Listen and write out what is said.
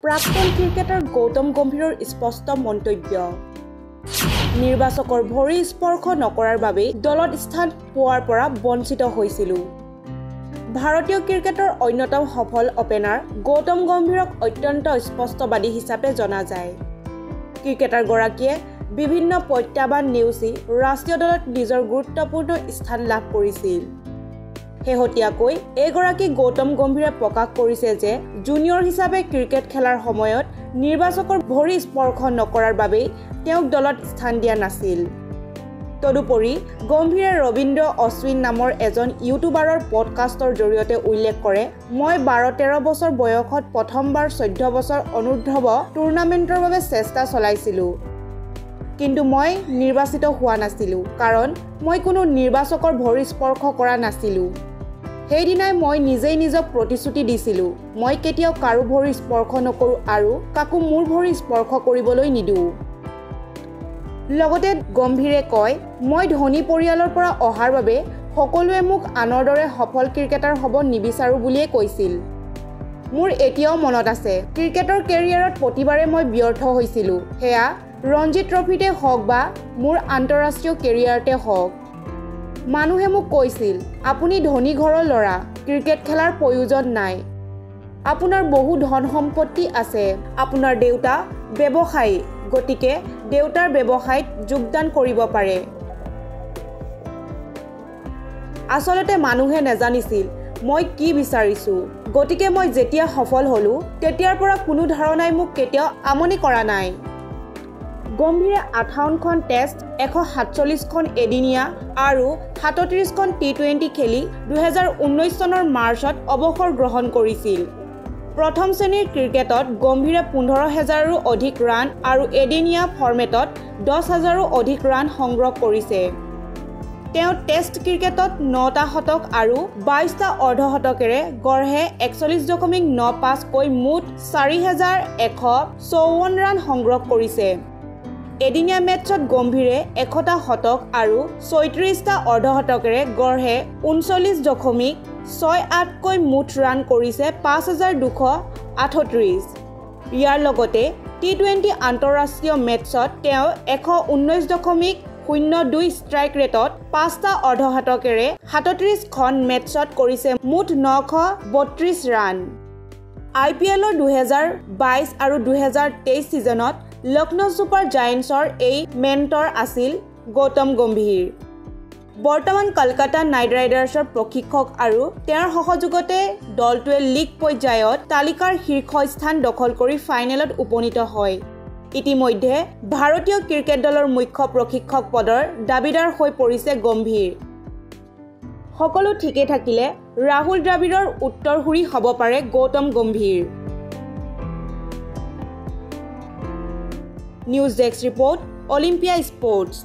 প্ৰাক্তন ক্ৰিকেটাৰ গৌতম গম্ভীৰৰ স্পষ্ট মন্তব্য নিৰ্বাচকৰ ভৰি স্পৰ্শ নকৰাৰ বাবে দলত স্থান পোৱাৰ পৰা বঞ্চিত হৈছিলো ভাৰতীয় ক্ৰিকেটৰ অন্যতম সফল ওপেনাৰ গৌতম গম্ভীৰক অত্যন্ত স্পষ্টবাদী হিচাপে জনা যায় ক্ৰিকেটাৰ গৰাকীয়ে বিভিন্ন প্ৰত্যাহ্বান নেওচি ৰাষ্ট্ৰীয় দলত নিজৰ গুৰুত্বপূৰ্ণ স্থান লাভ কৰিছিল শেহতীয়াকৈ এগৰাকী গৌতম গম্ভীৰে প্ৰকাশ কৰিছে যে জুনিয়ৰ হিচাপে ক্ৰিকেট খেলাৰ সময়ত নিৰ্বাচকৰ ভৰি স্পৰ্শ নকৰাৰ বাবে তেওঁক দলত স্থান দিয়া নাছিল তদুপৰি গম্ভীৰে ৰবীন্দ্ৰ অশ্বিন নামৰ এজন ইউটিউবাৰৰ পডকাষ্টৰ জৰিয়তে উল্লেখ কৰে মই 12-13 বছৰ বয়সত প্ৰথমবাৰ 14 বছৰ অনুৰ্ধৱ টুৰ্ণামেণ্টৰ বাবে চেষ্টা চলাইছিলো কিন্তু মই নিৰ্বাচিত হোৱা নাছিলো কাৰণ মই কোনো নিৰ্বাচকৰ ভৰি স্পৰ্শ কৰা নাছিলো সেইদিনাই মই নিজেই নিজক প্ৰতিশ্ৰুতি দিছিলো মই কেতিয়াও কাৰো ভৰি স্পৰ্শ নকৰো আৰু কাকো মোৰ ভৰি স্পৰ্শ কৰিবলৈ নিদিওঁ লগতে গম্ভীৰে কয় মই ধনী পৰিয়ালৰ পৰা অহাৰ বাবে সকলোৱে মোক আনৰ দৰে সফল ক্ৰিকেটাৰ হ'ব নিবিচাৰো বুলিয়ে কৈছিল মোৰ এতিয়াও মনত আছে ক্ৰিকেটৰ কেৰিয়াৰত প্ৰতিবাৰে মই ব্যৰ্থ হৈছিলো হেয়া ৰঞ্জী ট্ৰফিতে হওক বা মোৰ আন্তঃৰাষ্ট্ৰীয় কেৰিয়াৰতে হওক মানুহে মোক কৈছিল আপুনি ধনী ঘৰৰ ল'ৰা ক্ৰিকেট খেলাৰ প্ৰয়োজন নাই আপোনাৰ বহু ধন সম্পত্তি আছে আপোনাৰ দেউতা ব্যৱসায়ী গতিকে দেউতাৰ ব্যৱসায়ত যোগদান কৰিব পাৰে আচলতে মানুহে নেজানিছিল মই কি বিচাৰিছো গতিকে মই যেতিয়া সফল হলো তেতিয়াৰ পৰা কোনো ধাৰণাই মোক কেতিয়াও আমনি কৰা নাই গম্ভীৰে 58খন টেষ্ট 147খন এদিনীয়া আৰু 37খন টি20 খেলি 2019 চনৰ মাৰ্চত অৱসৰ গ্ৰহণ কৰিছিল প্ৰথম শ্ৰেণীৰ ক্ৰিকেটত গম্ভীৰে 15,000ৰো অধিক ৰান আৰু এদিনীয়া ফৰ্মেটত 10,000ৰো অধিক ৰান সংগ্ৰহ কৰিছে তেওঁ টেষ্ট ক্ৰিকেটত 9টা শতক আৰু 22টা অৰ্ধশতকেৰে গড়ে 41.95 কৈ মুঠ 4,154 ৰান সংগ্ৰহ কৰিছে এদিনীয়া মেটছত গম্ভীৰে 100টা শতক আৰু 36টা অৰ্ধশতকেৰে গড়ে 39.68 কৈ মুঠ ৰান কৰিছে 5,238 ইয়াৰ লগতে টি20 আন্তঃৰাষ্ট্ৰীয় মেটছত তেওঁ 119.02 ষ্ট্ৰাইক ৰেটত 5টা অৰ্ধশতকেৰে 37খন মেটছত কৰিছে মুঠ 932 ৰান IPLৰ 2022 আৰু 2023 সিজনত লক্ষ্ণৌ ছুপাৰ জায়েন্টছৰ এই মেণ্টৰ আছিল গৌতম গম্ভীৰ বৰ্তমান কলকাতা নাইট ৰাইডাৰ্ছৰ প্ৰশিক্ষক আৰু তেওঁৰ সহযোগতে দলটোৱে লীগ পৰ্যায়ত তালিকাৰ শীৰ্ষস্থান দখল কৰি ফাইনেলত উপনীত হয় ইতিমধ্যে ভাৰতীয় ক্ৰিকেট দলৰ মুখ্য প্ৰশিক্ষক পদৰ দাবীদাৰ হৈ পৰিছে গম্ভীৰ সকলো ঠিকে থাকিলে ৰাহুল দ্ৰাবিড়ৰ উত্তৰসূৰী হ'ব পাৰে Gautam Gambhir News Desk Report, Olympia Sports.